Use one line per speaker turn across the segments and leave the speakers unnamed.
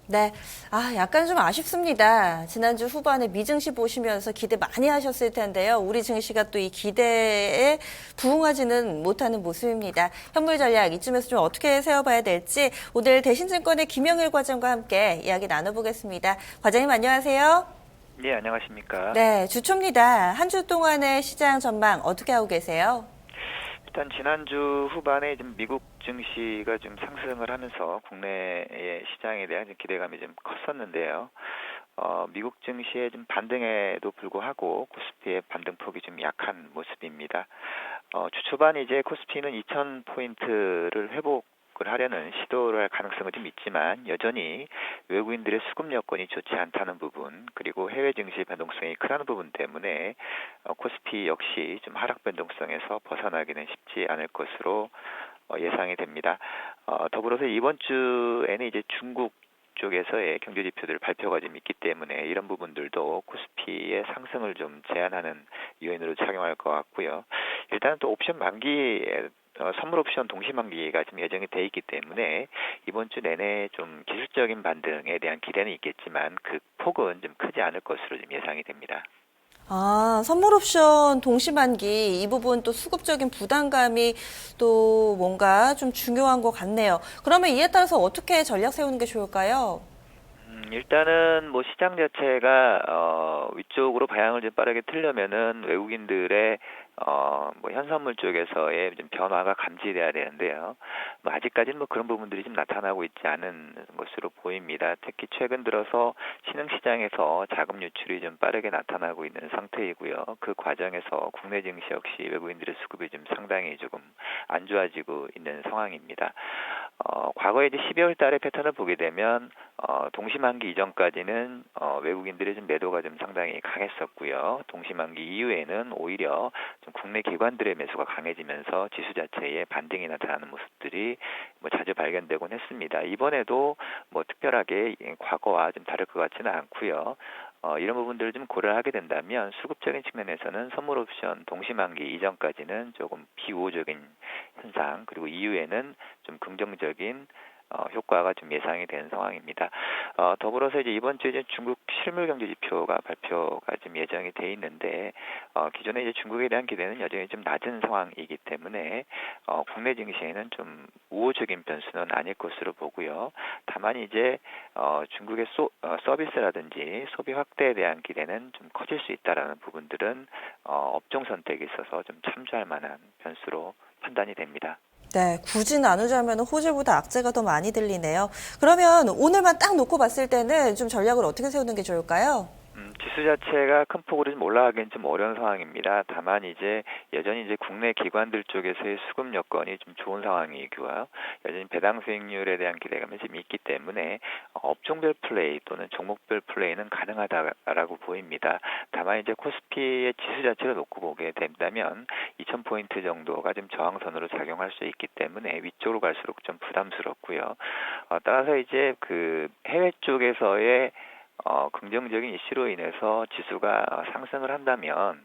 네. 약간 좀 아쉽습니다. 지난주 후반에 미증시 보시면서 기대 많이 하셨을 텐데요. 우리 증시가 또 이 기대에 부응하지는 못하는 모습입니다. 현물 전략 이쯤에서 좀 어떻게 세워봐야 될지 오늘 대신증권의 김영일 과장과 함께 이야기 나눠보겠습니다. 과장님 안녕하세요.
네, 안녕하십니까.
네, 주초입니다. 한 주 동안의 시장 전망 어떻게 하고 계세요?
일단 지난주 후반에 좀 미국 증시가 좀 상승을 하면서 국내의 시장에 대한 좀 기대감이 좀 컸었는데요. 미국 증시의 좀 반등에도 불구하고 코스피의 반등폭이 좀 약한 모습입니다. 주 초반 이제 코스피는 2,000포인트를 회복을 하려는 시도를 할 가능성은 좀 있지만 여전히 외국인들의 수급 여건이 좋지 않다는 부분, 그리고 해외 증시 변동성이 크다는 부분 때문에 코스피 역시 좀 하락 변동성에서 벗어나기는 쉽지 않을 것으로 예상이 됩니다. 더불어서 이번 주에는 이제 중국 쪽에서의 경제 지표들 발표가 좀 있기 때문에 이런 부분들도 코스피의 상승을 좀 제한하는 요인으로 작용할 것 같고요. 일단은 또 옵션 만기에 선물 옵션 동시 만기가 좀 예정이 돼 있기 때문에 이번 주 내내 좀 기술적인 반등에 대한 기대는 있겠지만 그 폭은 좀 크지 않을 것으로 좀 예상이 됩니다.
선물 옵션 동시만기 이 부분 또 수급적인 부담감이 또 뭔가 좀 중요한 것 같네요. 그러면 이에 따라서 어떻게 전략 세우는 게 좋을까요?
일단은 뭐 시장 자체가 위쪽으로 방향을 좀 빠르게 틀려면은 외국인들의 뭐 현선물 쪽에서의 좀 변화가 감지돼야 되는데요. 뭐 아직까지는 뭐 그런 부분들이 좀 나타나고 있지 않은 것으로 보입니다. 특히 최근 들어서 신흥시장에서 자금 유출이 좀 빠르게 나타나고 있는 상태이고요. 그 과정에서 국내 증시 역시 외국인들의 수급이 좀 상당히 조금 안 좋아지고 있는 상황입니다. 과거에 이제 12월 달의 패턴을 보게 되면 동시만기 이전까지는 외국인들의 좀 매도가 좀 상당히 강했었고요. 동시만기 이후에는 오히려 좀 국내 기관들의 매수가 강해지면서 지수 자체에 반등이 나타나는 모습들이 뭐 자주 발견되곤 했습니다. 이번에도 뭐 특별하게 과거와 좀 다를 것 같지는 않고요. 이런 부분들을 좀 고려하게 된다면 수급적인 측면에서는 선물 옵션 동시만기 이전까지는 조금 비우호적인 현상, 그리고 이후에는 좀 긍정적인 효과가 좀 예상이 되는 상황입니다. 더불어서 이제 이번 주에 이제 중국 실물 경제 지표가 발표가 좀 예정이 돼 있는데 기존에 이제 중국에 대한 기대는 여전히 좀 낮은 상황이기 때문에 국내 증시에는 좀 우호적인 변수는 아닐 것으로 보고요. 다만 이제 중국의 서비스라든지 소비 확대에 대한 기대는 좀 커질 수 있다라는 부분들은 업종 선택에 있어서 좀 참조할 만한 변수로 판단이 됩니다.
네, 굳이 나누자면 호재보다 악재가 더 많이 들리네요. 그러면 오늘만 딱 놓고 봤을 때는 좀 전략을 어떻게 세우는 게 좋을까요?
지수 자체가 큰 폭으로 좀 올라가기는 좀 어려운 상황입니다. 다만 이제 여전히 이제 국내 기관들 쪽에서의 수급 여건이 좀 좋은 상황이고요. 여전히 배당 수익률에 대한 기대감이 좀 있기 때문에 업종별 플레이 또는 종목별 플레이는 가능하다라고 보입니다. 다만 이제 코스피의 지수 자체를 놓고 보게 된다면 2,000포인트 정도가 좀 저항선으로 작용할 수 있기 때문에 위쪽으로 갈수록 좀 부담스럽고요. 따라서 이제 그 해외 쪽에서의 긍정적인 이슈로 인해서 지수가 상승을 한다면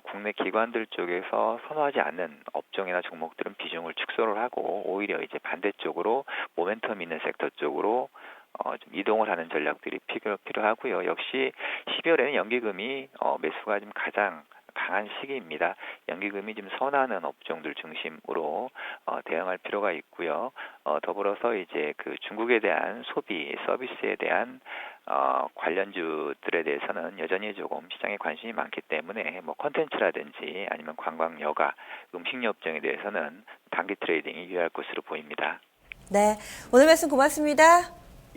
국내 기관들 쪽에서 선호하지 않는 업종이나 종목들은 비중을 축소를 하고 오히려 이제 반대쪽으로 모멘텀 있는 섹터 쪽으로 좀 이동을 하는 전략들이 필요하고요. 역시 12월에는 연기금이 매수가 좀 가장 강한 시기입니다. 연기금이 좀 선호하는 업종들 중심으로 대응할 필요가 있고요. 더불어서 이제 그 중국에 대한 소비, 서비스에 대한 관련주들에 대해서는 여전히 조금 시장에 관심이 많기 때문에 뭐 콘텐츠라든지 아니면 관광, 여가, 음식료 업종에 대해서는 단기 트레이딩이 유효할 것으로 보입니다.
네, 오늘 말씀 고맙습니다.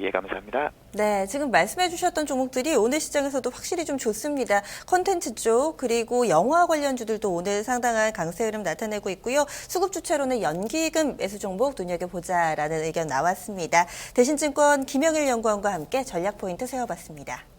예, 감사합니다.
네, 지금 말씀해 주셨던 종목들이 오늘 시장에서도 확실히 좀 좋습니다. 콘텐츠 쪽 그리고 영화 관련주들도 오늘 상당한 강세 흐름 나타내고 있고요. 수급 주체로는 연기금 매수 종목 눈여겨보자라는 의견 나왔습니다. 대신증권 김영일 연구원과 함께 전략 포인트 세워봤습니다.